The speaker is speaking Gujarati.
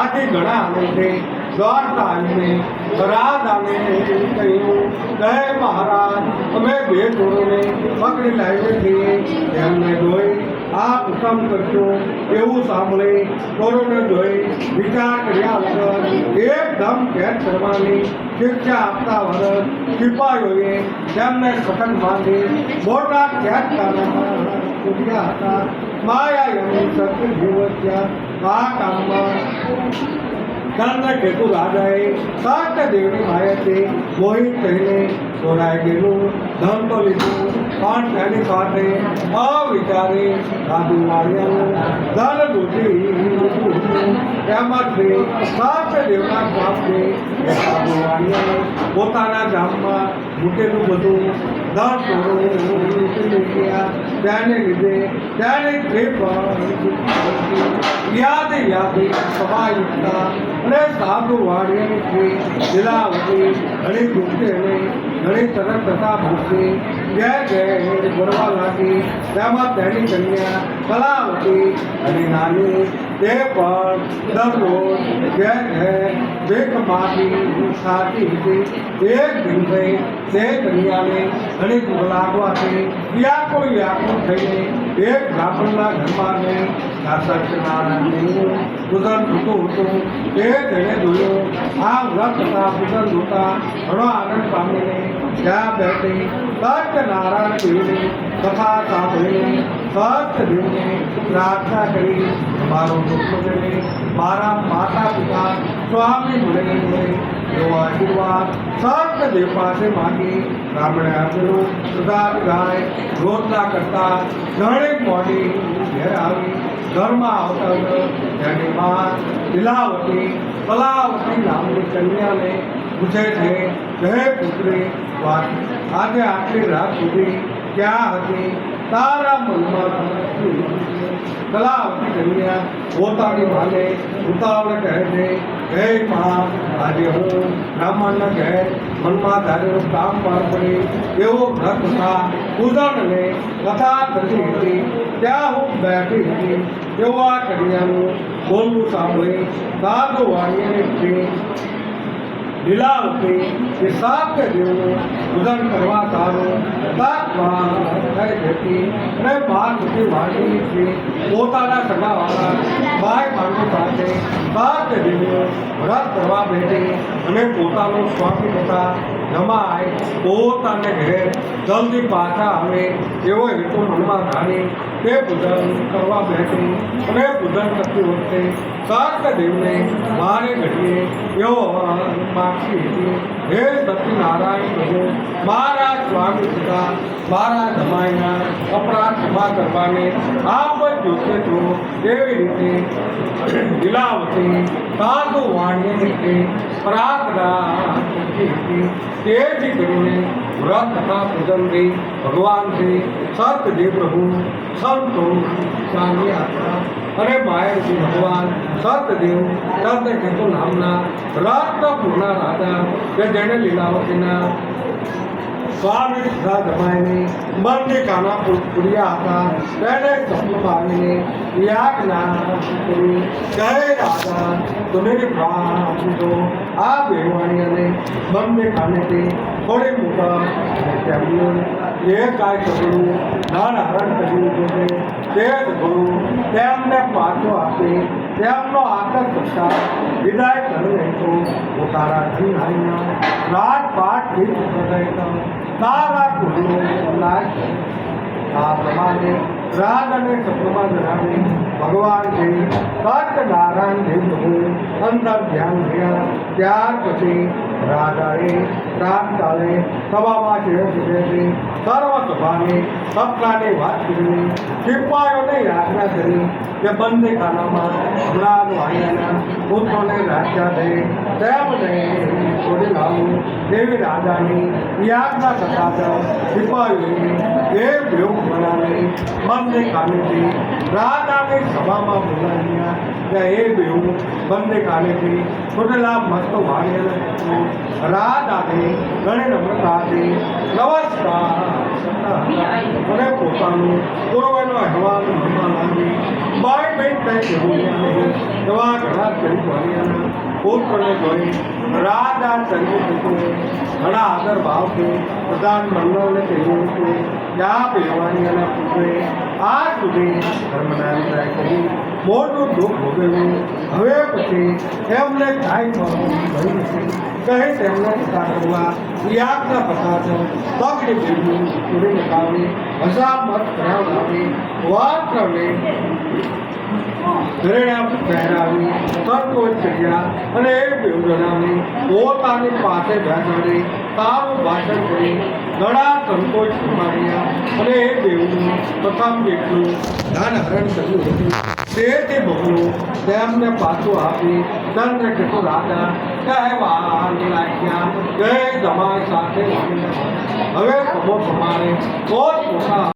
આથી ઘણા આનંદે દ્વારકા આવીને રાધાને કહ્યું, જય મહારાજ, અમે બે ચોરોને પકડી લાવીએ છીએ, તેમને જોઈ આપ હુકમ કરશો એવું સાંભળી ચોરોને જોઈ વિચાર કર્યા વગર એકદમ કેદ કરવાની શિક્ષા આપતા વગર સિપાહીઓએ તેમને સખત બાંધી મોટા કેદખાનામાં કૂદ્યા હતા. માયા શક્તિ જીવત્યા આ કામમાં ચંદ્રકેતુ રાજાએ સત્યદેવની માયાથી મોહિત થઈને ચોરાઈ ગયેલું ધન તો લીધું, પણ તેની સાથે અવિચારી સાધુ વાળિયાનું ધન લૂંટી લીધું. તેમાંથી સત્યદેવના શ્રાપથી એ સાધુ વાળિયાએ પોતાના ગામમાં મૂકેલું બધું ધન ચોરું લૂંટી ગયા. તેને લીધે તેની ટ્રીપ યાદ સમાયુક્તા અને સાધુ વાળીની લીલાવતી ઘણી દુઃખી અને ઘણી તરત થતા ભૂખી ઘેર ઘેર ભરવા લાગી. તેમાં તેની કન્યા કલાવતી અને નાની તે પણ દરરોજ ઘેર ઘેર ભીખ માગી ખાતી હતી. એક દિવસે તે કન્યાને ઘણી દુઃખ લાગવાથી વ્યાકુળ થઈને એક બ્રાહ્મણના ઘરમાં સત્યનારાયણનું પૂજન થતું હતું. તે તેણે જોયું. આ વ્રત તથા પૂજન જોતા ઘણો આનંદ પામીને ત્યાં બેઠી સત્યનારાયણ દેવની કથા સાંભળીને સત્યદેવને પ્રાર્થના કરી, મારો દુઃખને મારા માતા પિતા સ્વામી મળે એવો આશીર્વાદ સત્યદેવ પાસે માગી બ્રાહ્મણે આપેલું. સુધાર ગાય રોજના કરતા ઘણી મોડી ઘેર આવી. ઘરમાં આવતા તેની માં લીલાવતી કલાવતી નામની કન્યાને પૂછે છે, હે પુત્રી, આજે આટલી રાત સુધી ક્યાં હતી? તારા મનમાં કલાવતી કન્યા પોતાની માને ઉતાવળે કહે છે, હે મા, આજે હું બ્રાહ્મણના ઘેર મનમાં ધારેલું કામ પાર પડી એવો વ્રત તથા પૂજનને કથા કરતી હતી. ત્યાં હું બેઠી હતી. એવા કન્યાનું બોલવું સાંભળી સાધુ વાળીને લીલાવતી એ સત્યદેવનું પૂજન કરવા સારું થઈ જતી અને બારથી વાળીથી પોતાના સગાવાળા ભાઈ બાળકો સાથે સત્યદેવનું વ્રત કરવા બેઠી અને પોતાનું સ્વામી તથા જમાય પોતાને ઘેર જલ્દી પાછા આવે એવો હેતુ મનમાં ધારી તે પૂજન કરવા બેઠી અને પૂજન કરતી વખતે સત્યદેવને મારે ઘડીએ એવો માગતી હતી, હે સત્યનારાયણ પ્રભુ, મારા સ્વામી તથા મારા જમાઈના અપરાધ ક્ષમા કરવાને આપ જ જોશે છો. એવી રીતે લીલાવતી સાધુ વાણીએ પ્રાર્થના કરતી હતી. તેથી કરીને વ્રત તથા પૂજનથી ભગવાનથી સત્યદેવ પ્રભુ સંતોષ હતા અને માયાજી ભગવાન સત્યદેવ ચંદ્રકેતુ નામના રત્નપુરના રાજા કે જેણે લીલાવતીના સ્વામી તથા જમાઈને બંને કાના પૂર્યા હતા, તેને સ્વપ્નમાં આવીને યાજ્ઞા કરી, જય રાજા, તમે પ્રાપ્તો આ બેવાણી અને બંને કાનેથી થોડી મોટા તેમને જે કાંઈ કરેલું ધન હરણ કર્યું છે તે જ ગુરુ તેમને પાછો આપે તેમનો આદર કરતા વિદાય કરી તો પોતાના ધીનાઈના રાજપાટથી પ્રદયતા તારા કુળનો નાશ. આ પ્રમાણે રાગ અને સપનામાં જણાવી ભગવાન શ્રી સત્યનારાયણ દેવ અંદર ધ્યાન થયા. ત્યાર પછી રાજાએ પ્રાતકાલે સભામાં શિરસી સર્વ સભાને સપનાની વાત કરી. સિપાહીઓને યાચના કરી કે બંને ખાનામાં જ્ઞાન વાણિયાના પુત્રોને રાખ્યા છે તેમને છોડી લાવું એવી રાજાની યાચના થતા સિપાહીઓએ એ પ્રયોગ બનાવી બંને ખાનેથી રાજાની સભામાં બોલાવ્યા. ત્યાં એ બેવું બંને ખાનેથી છોટેલા મસ્ત વાણિયાના રાધાથી ઘણી નમ્રતાથી નમસ્કાર કરતા હતા અને પોતાનું પૂર્વનો અહેવાલ મનમાં લાવી બાય બેન કંઈ જરૂરિયા નહીં એવા ઘણા ગરીબ વાલિયાના પુત્રને જોઈ રાજા ચંદ્ર ઘણા આદર ભાવથી પ્રધાન મંડળને કહ્યું હતું કે આ બેવાનીયાના પુત્રે આજ સુધી ધર્મના અભિપ્રાય કરી મોટું દુઃખ ભોગવ્યું હવે પછી એમને કાંઈ મળવું નથી કહે તેમને ટીકા કરવા યાદના પતાજો પગની ભીડું પૂરી લગાવી હસામત કરાવડાવી વાત કરવી ઘરેણા પહેરાવી સંકોચ કર્યા અને એ બેવડાવી પોતાની પાસે બેસાડી સારું ભાષણ કરી ઘણા સંકોચ કમાડ્યા અને એ બેવનું પ્રથમ જેટલું ધન હરણ કર્યું હતું તેથી બગલું તેમને પાછું આપી ચંદ્રકેતુ રાજા કહેવા લાગ્યા જય જમાઈ સાથે હવે ખબર પ્રમાણે પોત પોતા